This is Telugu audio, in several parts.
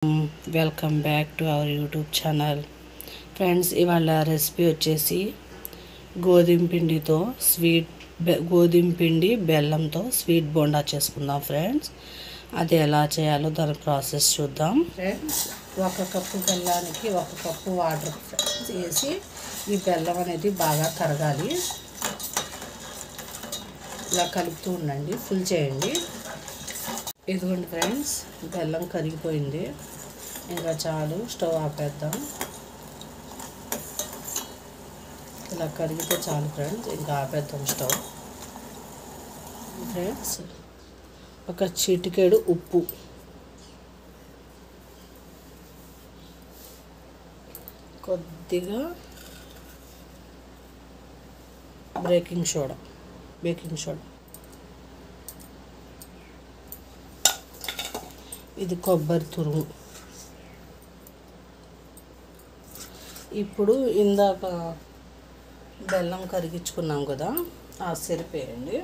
Welcome back to our YouTube channel. Friends, ఇవాళ రెసిపీ వచ్చేసి గోధుమ పిండి బెల్లంతో స్వీట్ బోండా చేసుకుందాం ఫ్రెండ్స్. అది ఎలా చేయాలో దాని ప్రాసెస్ చూద్దాం. ఫ్రెండ్స్, 1 కప్పు బెల్లానికి 1 కప్పు వాటర్ వేసి ఈ బెల్లం అనేది బాగా కరగాలి. ఇలా కలుపుతూ ఉండండి, ఫుల్ చేయండి. ఇదిగోండి ఫ్రెండ్స్, బెల్లం కరిగిపోయింది. ఇంకా చాలు, స్టవ్ ఆపేద్దాం. ఇలా కరిగితే చాలు ఫ్రెండ్స్, ఇంకా ఆపేద్దాం స్టవ్. ఫ్రెండ్స్, ఒక చిటికెడు ఉప్పు, కొద్దిగా బేకింగ్ సోడా, ఇది కొబ్బరి తురుము. ఇప్పుడు ఇందాక బెల్లం కరిగించుకున్నాం కదా, ఆ సరిపోయండి.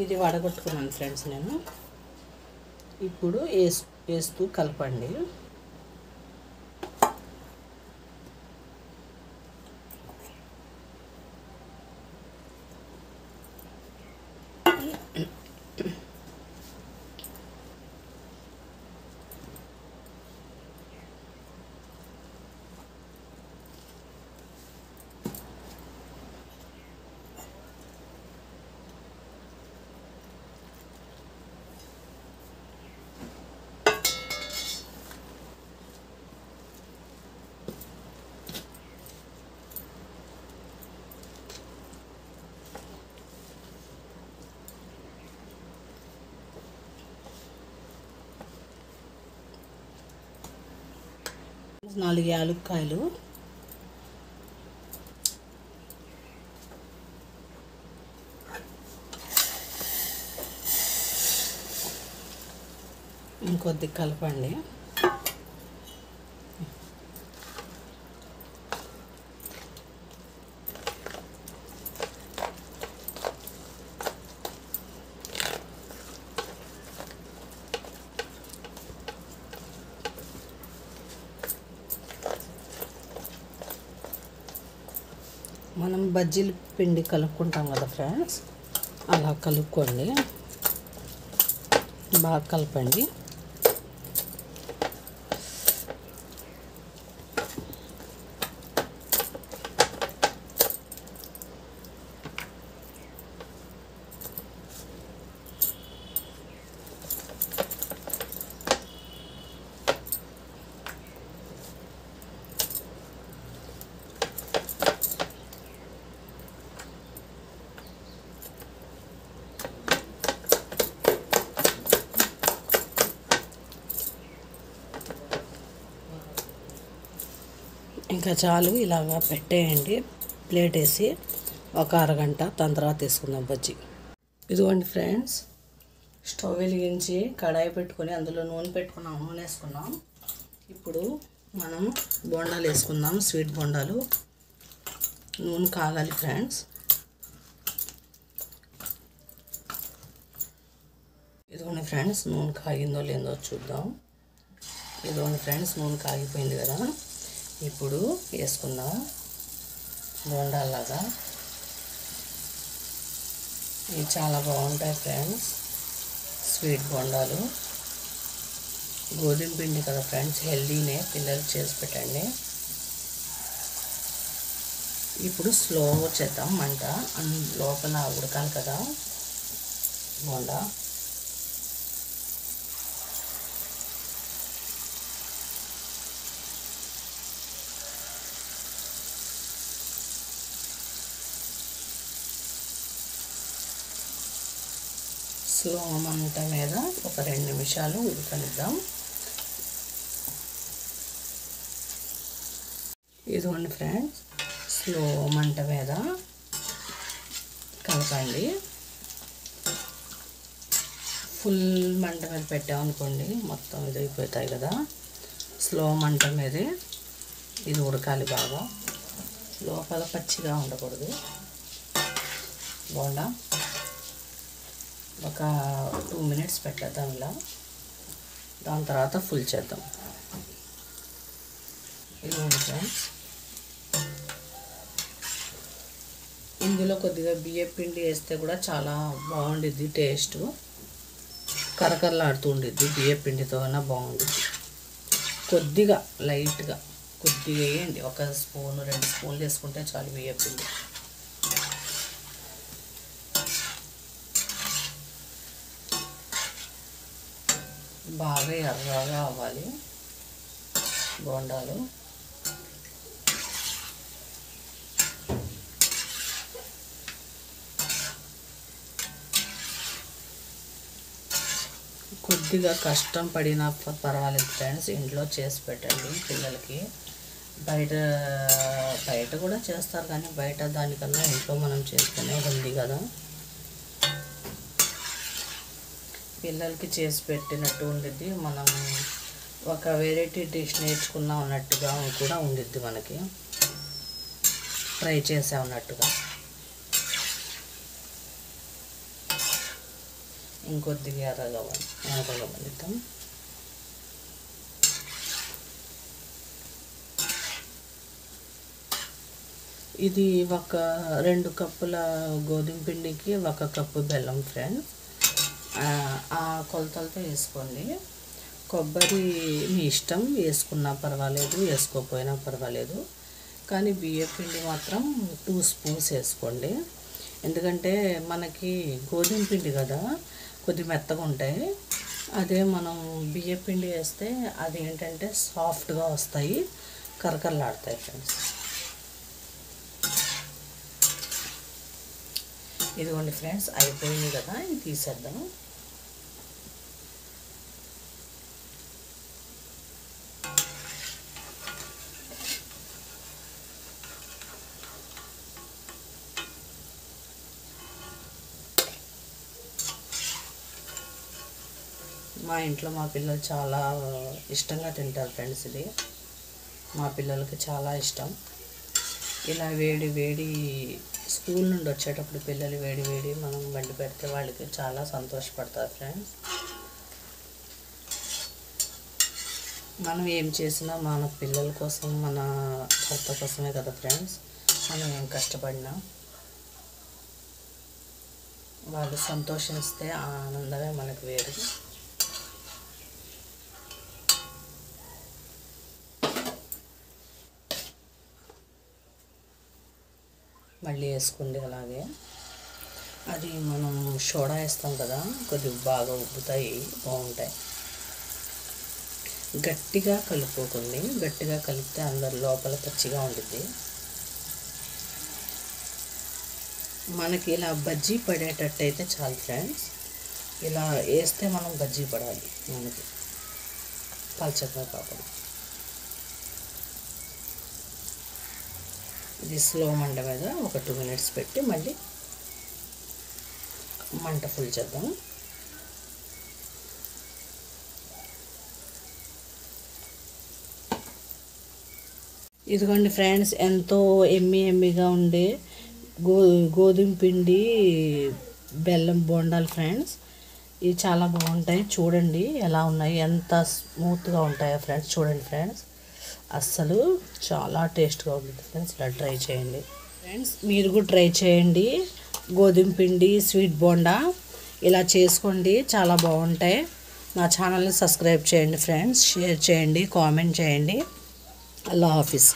ఇది వడగొట్టుకున్నాను ఫ్రెండ్స్ నేను. ఇప్పుడు వేస్తూ కలపండి. నాలుగు యాలక్కాయలు, ఇంకొద్ది కలపండి. మనం బజ్జీల పిండి కలుపుకుంటాం కదా ఫ్రెండ్స్, అలా కలుపుకోండి. బాగా కలపండి. ఇంకా చాలు, ఇలాగా పెట్టేయండి. ప్లేట్ వేసి ఒక అరగంట, దాని తర్వాత తీసుకుందాం బజ్జీ. ఇదిగోండి ఫ్రెండ్స్, స్టవ్ వెలిగించి కడాయి పెట్టుకొని అందులో నూనె వేసుకున్నాం. ఇప్పుడు మనం బోండాలు వేసుకుందాం, స్వీట్ బోండాలు. నూనె కాగాలి ఫ్రెండ్స్. ఇదిగోండి ఫ్రెండ్స్, నూనె కాగిందో లేదో చూద్దాం. ఇదిగోండి ఫ్రెండ్స్, నూనె కాగిపోయింది కదా. ఇప్పుడు వేసుకుందాం బోండాలాగా. ఇవి చాలా బాగుంటాయి ఫ్రెండ్స్, స్వీట్ బోండాలు. గోధుమ పిండి కదా ఫ్రెండ్స్, హెల్దీనే, పిల్లలకి చేసి పెట్టండి. ఇప్పుడు స్లో చేద్దాం మంట, లోపల ఉడకాలి కదా బోండా. స్లో మంట మీద ఒక 2 నిమిషాలు ఉడకనిద్దాం. ఇదిగోండి ఫ్రెండ్స్, స్లో మంట మీద కలపండి. ఫుల్ మంట మీద పెట్టామనుకోండి మొత్తం ఇది అయిపోతాయి కదా. స్లో మంట మీదే ఇది ఉడకాలి బాగా, లోపల పచ్చిగా ఉండకూడదు బోండా. ఒక 2 మినిట్స్ పెట్టేద్దాం ఇలా. దాని తర్వాత ఫుల్ చేద్దాం. ఇదిగోండి ఫ్రెండ్స్, ఇందులో కొద్దిగా బియ్యం పిండి వేస్తే కూడా చాలా బాగుండిద్ది. టేస్ట్ కరకరలాడుతూ ఉండిద్ది. బియ్యం పిండితో అయినా బాగుండిద్ది. కొద్దిగా లైట్గా కొద్దిగా వేయండి. 1 స్పూన్ 2 స్పూన్లు వేసుకుంటే చాలు బియ్యం పిండి. బాగా ఎర్రగా అవ్వాలి బోండాలు. కొద్దిగా కష్టం పడినా పర్వాలేదు ఫ్రెండ్స్, ఇంట్లో చేసి పెట్టండి పిల్లలకి. బయట కూడా చేస్తారు, కానీ బయట దానికన్నా ఇంట్లో మనం చేస్తేనే హెల్దీ కదా. పిల్లలకి చేసి పెట్టినట్టు ఉండిద్ది. మనం ఒక వెరైటీ డిష్ నేర్చుకున్నాం అన్నట్టుగా కూడా ఉండిద్ది. మనకి ట్రై చేసామన్నట్టుగా. ఇంకొద్దిగా ఎర్రగా వండుతాం. ఇది 2 కప్పుల గోధుమ పిండికి 1 కప్పు బెల్లం ఫ్రెండ్స్. ఆ కొలతలతో వేసుకోండి. కొబ్బరి మీ ఇష్టం, వేసుకున్నా పర్వాలేదు, వేసుకోకపోయినా పర్వాలేదు. కానీ బియ్యం పిండి మాత్రం 2 స్పూన్స్ వేసుకోండి. ఎందుకంటే మనకి గోధుమ పిండి కదా, కొద్ది మెత్తగా ఉంటాయి. అదే మనం బియ్యం పిండి వేస్తే అది ఏంటంటే సాఫ్ట్గా వస్తాయి, కరకరలాడతాయి ఫ్రెండ్స్. ఇదిగోండి ఫ్రెండ్స్, అయిపోయింది కదా, ఇది తీసేద్దాం. మా ఇంట్లో మా పిల్లలు చాలా ఇష్టంగా తింటారు ఫ్రెండ్స్. ఇది మా పిల్లలకి చాలా ఇష్టం. ఇలా వేడి వేడి స్కూల్ నుండి వచ్చేటప్పుడు పిల్లలు వేడి వేడి మనం వండి పెడితే వాళ్ళకి చాలా సంతోషపడతారు ఫ్రెండ్స్. మనం ఏం చేసినా మన పిల్లల కోసం, మన భర్త కోసమే కదా ఫ్రెండ్స్. మనం ఏం కష్టపడినా వాళ్ళు సంతోషిస్తే ఆ ఆనందమే మనకు వేరు. మళ్ళీ వేసుకోండి అలాగే. అది మనం సోడా వేస్తాం కదా, కొద్దిగా బాగా ఉబ్బుతాయి, బాగుంటాయి. గట్టిగా కలుపుకోకండి. గట్టిగా కలిపితే అందరి లోపల పచ్చిగా ఉంటుంది. మనకి ఇలా బజ్జీ పడేటట్టు అయితే చాలు ఫ్రెండ్స్. ఇలా వేస్తే మనం బజ్జీ పడాలి, మనకి పల్చగా కాకుండా. ఇది స్లో మంట మీద ఒక 2 మినిట్స్ పెట్టి మళ్ళీ మంట ఫుల్ చేద్దాం. ఇదిగోండి ఫ్రెండ్స్, ఎంతో ఎమ్మీగా ఉండే గోధుమ పిండి బెల్లం బోండాలు ఫ్రెండ్స్. ఇవి చాలా బాగుంటాయి. చూడండి ఎలా ఉన్నాయి, ఎంత స్మూత్గా ఉంటాయో ఫ్రెండ్స్. చూడండి ఫ్రెండ్స్, అస్సలు చాలా టేస్ట్గా ఉంటుంది ఫ్రెండ్స్. ఇలా ట్రై చేయండి ఫ్రెండ్స్, మీరు కూడా ట్రై చేయండి. గోధుమ పిండి స్వీట్ బోండా ఇలా చేసుకోండి, చాలా బాగుంటాయి. నా ఛానల్ని సబ్స్క్రైబ్ చేయండి ఫ్రెండ్స్, షేర్ చేయండి, కామెంట్ చేయండి. అల్లా హాఫీజ్.